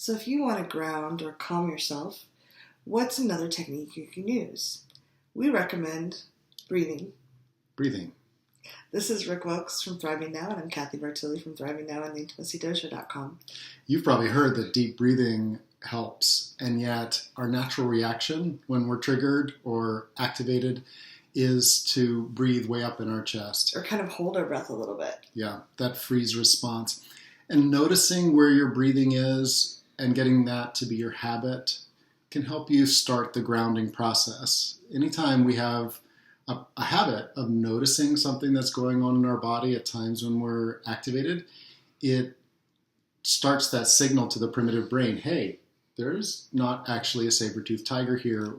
So if you want to ground or calm yourself, what's another technique you can use? We recommend breathing. Breathing. This is Rick Wilkes from Thriving Now, and I'm Kathy Bartoli from Thriving Now and theintimacydojo.com. You've probably heard that deep breathing helps, and yet our natural reaction when we're triggered or activated is to breathe way up in our chest. Or kind of hold our breath a little bit. Yeah, that freeze response. And noticing where your breathing is and getting that to be your habit can help you start the grounding process. Anytime we have a habit of noticing something that's going on in our body at times when we're activated, it starts that signal to the primitive brain, hey, there's not actually a saber-toothed tiger here.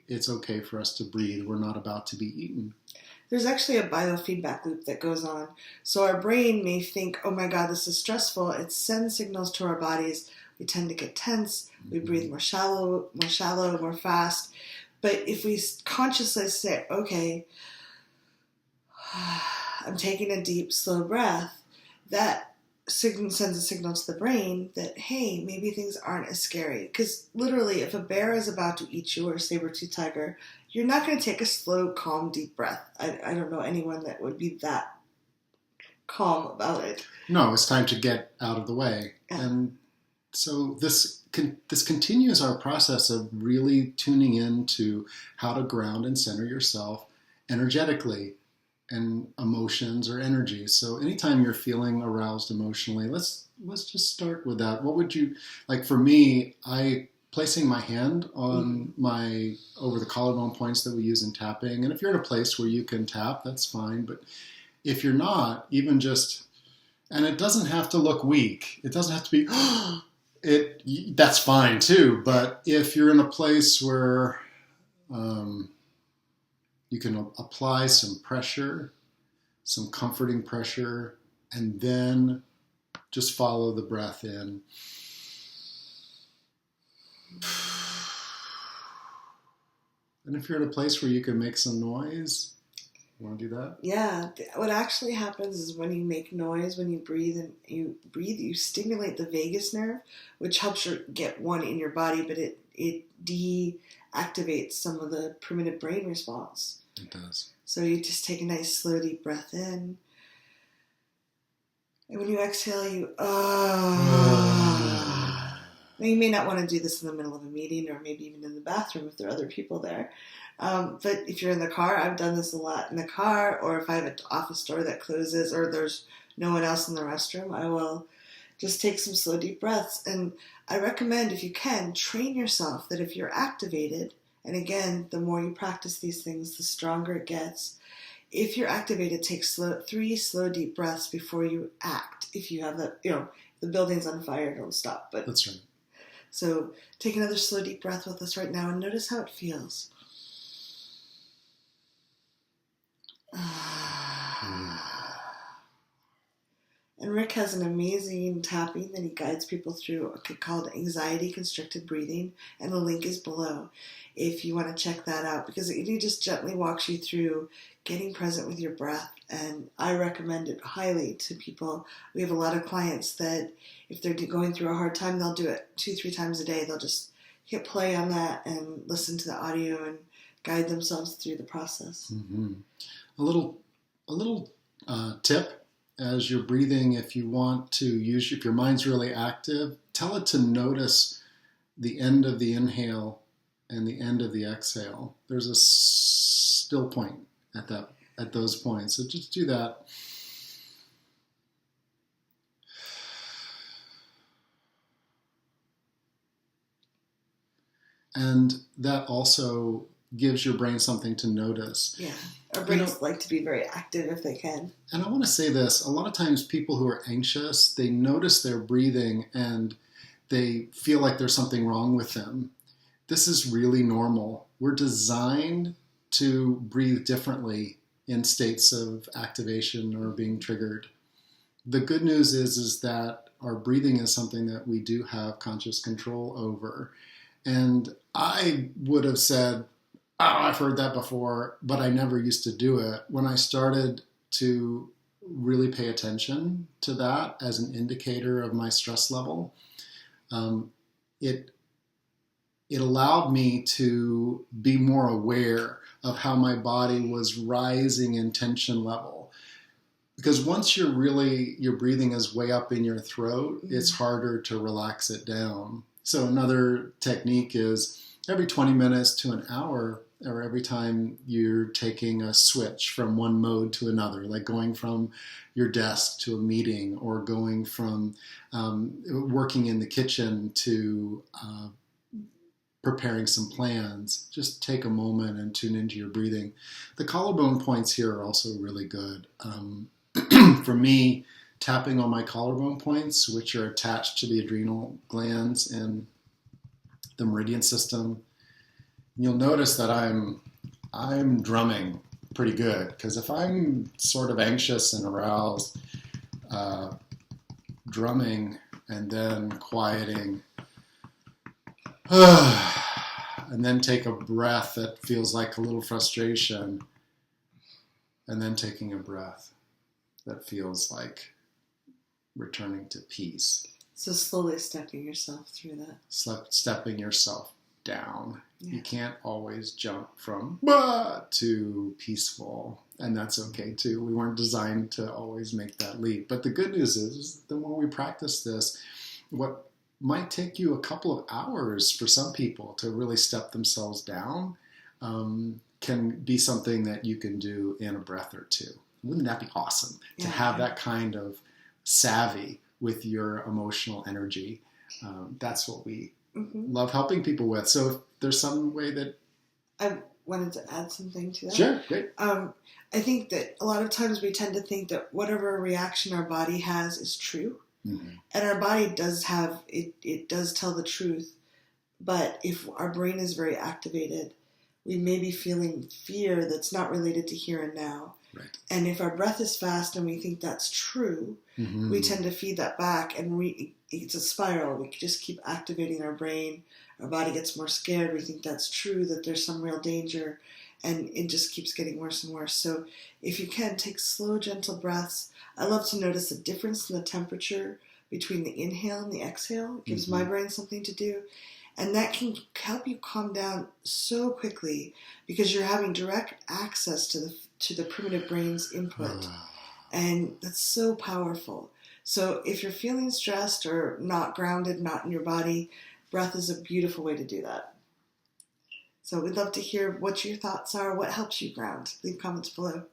It's okay for us to breathe. We're not about to be eaten. There's actually a biofeedback loop that goes on. So our brain may think, oh my God, this is stressful. It sends signals to our bodies. We tend to get tense. We breathe more shallow, more fast. But if we consciously say, okay, I'm taking a deep, slow breath, that sends a signal to the brain that, hey, maybe things aren't as scary. Because literally, if a bear is about to eat you or a saber-toothed tiger, you're not going to take a slow, calm, deep breath. I don't know anyone that would be that calm about it. No, it's time to get out of the way. Yeah. And so this continues our process of really tuning into how to ground and center yourself energetically and emotions or energy. So anytime you're feeling aroused emotionally, let's just start with that. What would you, like for me, placing my hand on my over the collarbone points that we use in tapping. And if you're in a place where you can tap, that's fine. But if you're not, even just, and it doesn't have to look weak. It doesn't have to be, that's fine too. But if you're in a place where you can apply some pressure, some comforting pressure, and then just follow the breath in. And if you're at a place where you can make some noise, you want to do that? Yeah. What actually happens is when you make noise, when you breathe, you stimulate the vagus nerve, which helps you get one in your body, but it deactivates some of the primitive brain response. It does. So you just take a nice, slow, deep breath in. And when you exhale, Now, you may not want to do this in the middle of a meeting or maybe even in the bathroom if there are other people there. But if you're in the car, I've done this a lot in the car, or if I have an office door that closes or there's no one else in the restroom, I will just take some slow, deep breaths. And I recommend, if you can, train yourself that if you're activated, and again, the more you practice these things, the stronger it gets. If you're activated, take 3 slow, deep breaths before you act. If you have the building's on fire, don't stop. But that's right. So take another slow, deep breath with us right now and notice how it feels. And Rick has an amazing tapping that he guides people through called Anxiety Constricted Breathing, and the link is below if you want to check that out, because he just gently walks you through getting present with your breath, and I recommend it highly to people. We have a lot of clients that if they're going through a hard time, they'll do it 2-3 times a day. They'll just hit play on that and listen to the audio and guide themselves through the process. Mm-hmm. A little tip. As you're breathing, if you want to if your mind's really active, tell it to notice the end of the inhale and the end of the exhale. There's a still point at those points. So just do that. And that also gives your brain something to notice. Yeah. Our brains like to be very active if they can. And I want to say this. A lot of times people who are anxious, they notice their breathing and they feel like there's something wrong with them. This is really normal. We're designed to breathe differently in states of activation or being triggered. The good news is that our breathing is something that we do have conscious control over. And I would have said, I've heard that before, but I never used to do it. When I started to really pay attention to that as an indicator of my stress level, it it allowed me to be more aware of how my body was rising in tension level. Because once your breathing is way up in your throat, it's harder to relax it down. So another technique is every 20 minutes to an hour, or every time you're taking a switch from one mode to another, like going from your desk to a meeting, or going from working in the kitchen to preparing some plans, just take a moment and tune into your breathing. The collarbone points here are also really good. For me, tapping on my collarbone points, which are attached to the adrenal glands and the meridian system, you'll notice that I'm drumming pretty good, because if I'm sort of anxious and aroused, drumming and then quieting, and then take a breath that feels like a little frustration, and then taking a breath that feels like returning to peace. So slowly stepping yourself through that. Stepping yourself down. Yeah. You can't always jump from to peaceful, and that's okay too. We weren't designed to always make that leap. But the good news is the more we practice this, what might take you a couple of hours for some people to really step themselves down can be something that you can do in a breath or two. Wouldn't that be awesome to have that kind of savvy with your emotional energy? That's what we love helping people with. So if there's some way that... I wanted to add something to that. Sure, great. I think that a lot of times we tend to think that whatever reaction our body has is true. Mm-hmm. And our body does have, it does tell the truth. But if our brain is very activated, we may be feeling fear that's not related to here and now. Right. And if our breath is fast and we think that's true, we tend to feed that back, and it's a spiral. We just keep activating our brain. Our body gets more scared. We think that's true, that there's some real danger, and it just keeps getting worse and worse. So if you can, take slow, gentle breaths. I love to notice the difference in the temperature between the inhale and the exhale. It gives my brain something to do. And that can help you calm down so quickly, because you're having direct access to the primitive brain's input. And that's so powerful. So if you're feeling stressed or not grounded, not in your body, breath is a beautiful way to do that. So we'd love to hear what your thoughts are, what helps you ground. Leave comments below.